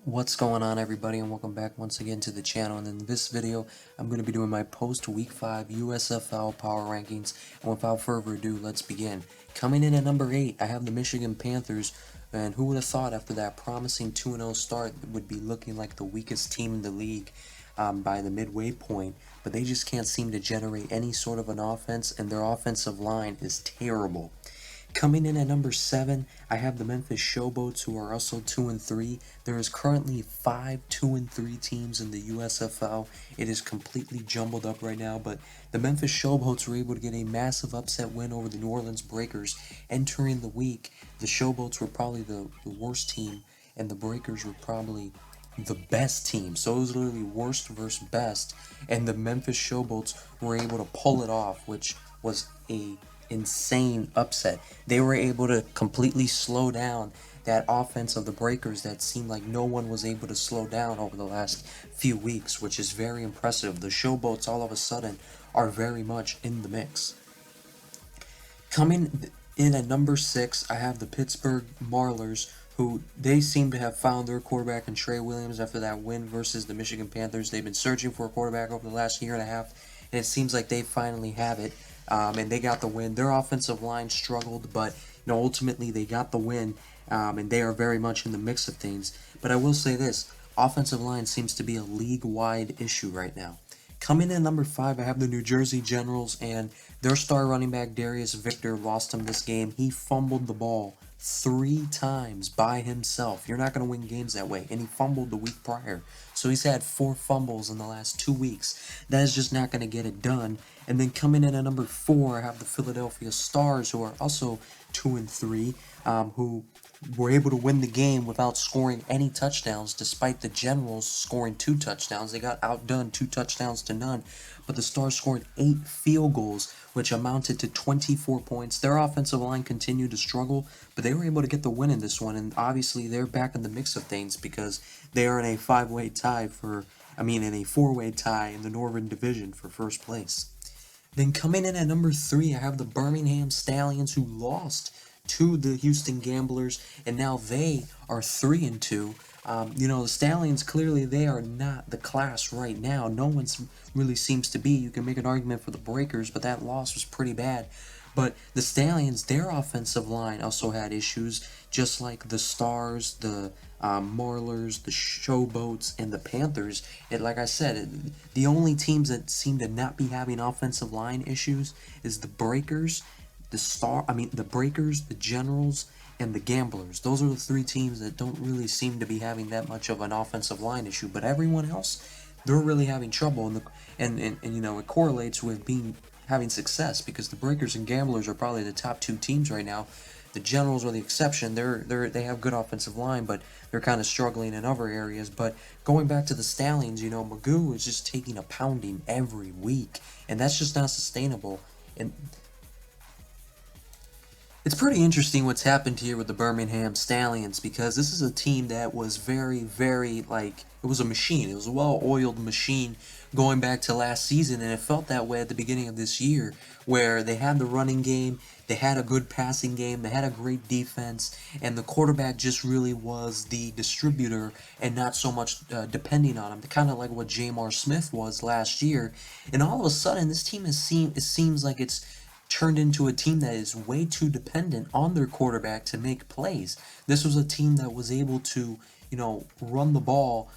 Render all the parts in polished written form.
What's going on, everybody, and welcome back once again to the channel. And in this video I'm going to be doing my post week 5 USFL power rankings, and without further ado, let's begin. Coming in at number 8, I have the Michigan Panthers, and who would have thought after that promising 2-0 start would be looking like the weakest team in the league by the midway point, but they just can't seem to generate any sort of an offense, and their offensive line is terrible. Coming in at number 7, I have the Memphis Showboats, who are also 2-3. There is currently 5 2-3 teams in the USFL. It is completely jumbled up right now, but the Memphis Showboats were able to get a massive upset win over the New Orleans Breakers. Entering the week, the Showboats were probably the worst team, and the Breakers were probably the best team. So it was literally worst versus best, and the Memphis Showboats were able to pull it off, which was a insane upset. They were able to completely slow down that offense of the Breakers that seemed like no one was able to slow down over the last few weeks, which is very impressive. The Showboats all of a sudden are very much in the mix. Coming in at number 6, I have the Pittsburgh Marauders, who they seem to have found their quarterback in Trey Williams after that win versus the Michigan Panthers. They've been searching for a quarterback over the last year and a half, and it seems like they finally have it. And they got the win. Their offensive line struggled, but ultimately they got the win, and they are very much in the mix of things. But I will say this: offensive line seems to be a league-wide issue right now. Coming in at number 5, I have the New Jersey Generals, and their star running back Darius Victor lost him this game. He fumbled the ball 3 times by himself. You're not going to win games that way. And he fumbled the week prior. So he's had 4 fumbles in the last 2 weeks. That is just not going to get it done. And then coming in at number 4, I have the Philadelphia Stars, who are also 2-3, who were able to win the game without scoring any touchdowns, despite the Generals scoring 2 touchdowns. They got outdone 2 touchdowns to none, but the Stars scored 8 field goals, which amounted to 24 points. Their offensive line continued to struggle, but they were able to get the win in this one, and obviously they're back in the mix of things because they are in a 4-way tie in the Northern Division for first place. Then coming in at number 3, I have the Birmingham Stallions, who lost to the Houston Gamblers, and now they are 3-2. The Stallions, clearly they are not the class right now. No one really seems to be. You can make an argument for the Breakers, but that loss was pretty bad. But the Stallions, their offensive line also had issues, just like the Stars, the Marlers, the Showboats, and the Panthers. And like I said, the only teams that seem to not be having offensive line issues is the Breakers, the Breakers, the Generals, and the Gamblers. Those are the 3 teams that don't really seem to be having that much of an offensive line issue. But everyone else, they're really having trouble, and it correlates with having success, because the Breakers and Gamblers are probably the top 2 teams right now. The Generals are the exception. They have good offensive line, but they're kind of struggling in other areas. But going back to the Stallions, Magoo is just taking a pounding every week, and that's just not sustainable. And it's pretty interesting what's happened here with the Birmingham Stallions, because this is a team that was very, very, it was a machine. It was a well-oiled machine going back to last season, and it felt that way at the beginning of this year, where they had the running game, they had a good passing game, they had a great defense, and the quarterback just really was the distributor and not so much depending on him, kind of like what Jamar Smith was last year. And all of a sudden, this team it seems like it's turned into a team that is way too dependent on their quarterback to make plays. This was a team that was able to, run the ball,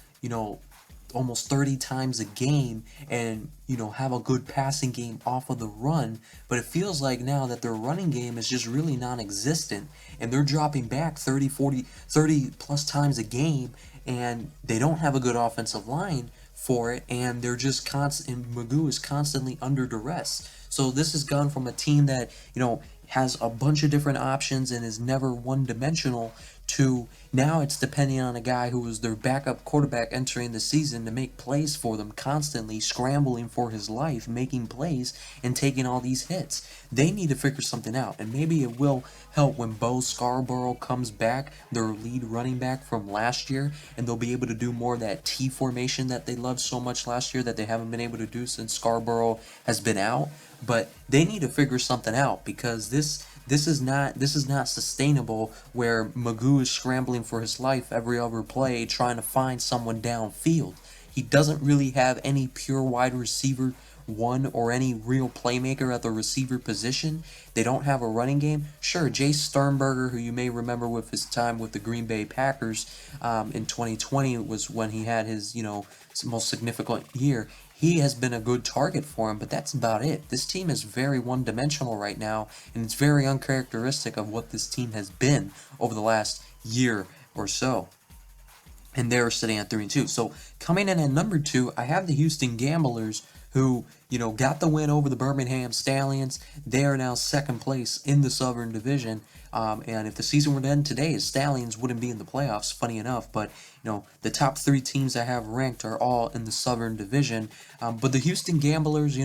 almost 30 times a game, and have a good passing game off of the run. But it feels like now that their running game is just really non-existent, and they're dropping back 30 plus times a game, and they don't have a good offensive line for it, and they're just Magoo is constantly under duress. So this has gone from a team that has a bunch of different options and is never one-dimensional, to now it's depending on a guy who was their backup quarterback entering the season to make plays for them, constantly scrambling for his life, making plays, and taking all these hits. They need to figure something out, and maybe it will help when Bo Scarborough comes back, their lead running back from last year, and they'll be able to do more of that T formation that they loved so much last year that they haven't been able to do since Scarborough has been out. But they need to figure something out, because this is not sustainable where Magoo is scrambling for his life every other play trying to find someone downfield. He doesn't really have any pure wide receiver one or any real playmaker at the receiver position. They don't have a running game. Sure, Jay Sternberger, who you may remember with his time with the Green Bay Packers in 2020, was when he had his most significant year. He has been a good target for him, but that's about it. This team is very one-dimensional right now, and it's very uncharacteristic of what this team has been over the last year or so. And they're sitting at 3-2. So coming in at number 2, I have the Houston Gamblers, who got the win over the Birmingham Stallions. They are now second place in the Southern Division. And if the season were to end today, the Stallions wouldn't be in the playoffs, funny enough. But the top 3 teams I have ranked are all in the Southern Division. But the Houston Gamblers,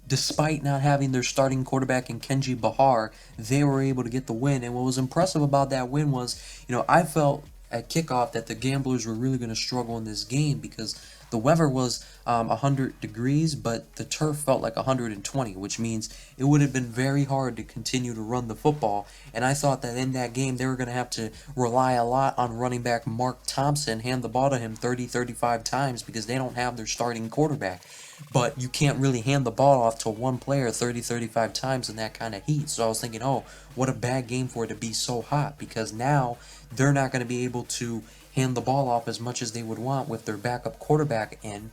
despite not having their starting quarterback in Kenji Bahar, they were able to get the win. And what was impressive about that win was, I felt at kickoff that the Gamblers were really going to struggle in this game because the weather was 100 degrees, but the turf felt like 120, which means it would have been very hard to continue to run the football. And I thought that in that game, they were going to have to rely a lot on running back Mark Thompson, hand the ball to him 30-35 times because they don't have their starting quarterback. But you can't really hand the ball off to one player 30-35 times in that kind of heat. So I was thinking, oh, what a bad game for it to be so hot, because now they're not going to be able to hand the ball off as much as they would want with their backup quarterback in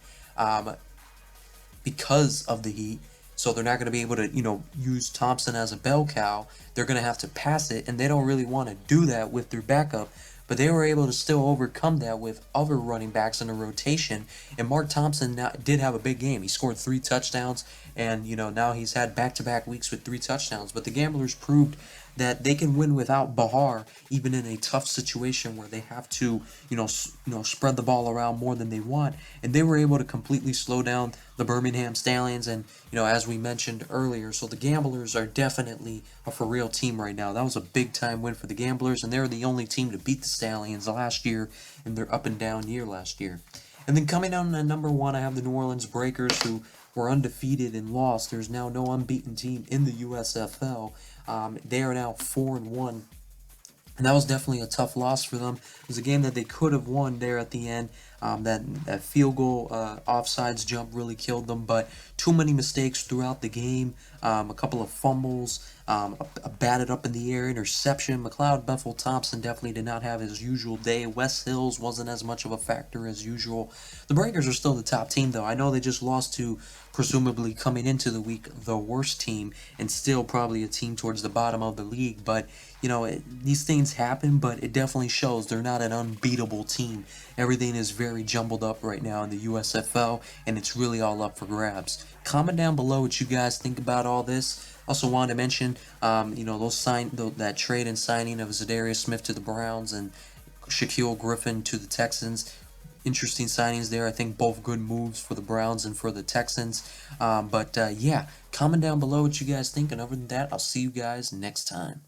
because of the heat. So they're not going to be able to, use Thompson as a bell cow. They're going to have to pass it, and they don't really want to do that with their backup. But they were able to still overcome that with other running backs in the rotation. And Mark Thompson did have a big game. He scored 3 touchdowns, and now he's had back-to-back weeks with 3 touchdowns. But the Gamblers proved that they can win without Bahar, even in a tough situation where they have to, spread the ball around more than they want. And they were able to completely slow down the Birmingham Stallions, and as we mentioned earlier, so the Gamblers are definitely a for real team right now. That was a big time win for the Gamblers, and they were the only team to beat the Stallions last year in their up and down year last year. And then coming down at number 1, I have the New Orleans Breakers, who were undefeated and lost. There's now no unbeaten team in the USFL. They are now 4-1. And that was definitely a tough loss for them. It was a game that they could have won there at the end. That field goal offsides jump really killed them, but too many mistakes throughout the game. A couple of fumbles, a batted up in the air interception. McLeod Bethel Thompson definitely did not have his usual day. Wes Hills wasn't as much of a factor as usual. The Breakers are still the top team, though. I know they just lost to, presumably coming into the week, the worst team, and still probably a team towards the bottom of the league. But these things happen, but it definitely shows they're not an unbeatable team. Everything is very jumbled up right now in the USFL, and it's really all up for grabs. Comment down below what you guys think about all this. Also wanted to mention, that trade and signing of Zadarius Smith to the Browns and Shaquille Griffin to the Texans. Interesting signings there. I think both good moves for the Browns and for the Texans. Yeah, comment down below what you guys think, and other than that, I'll see you guys next time.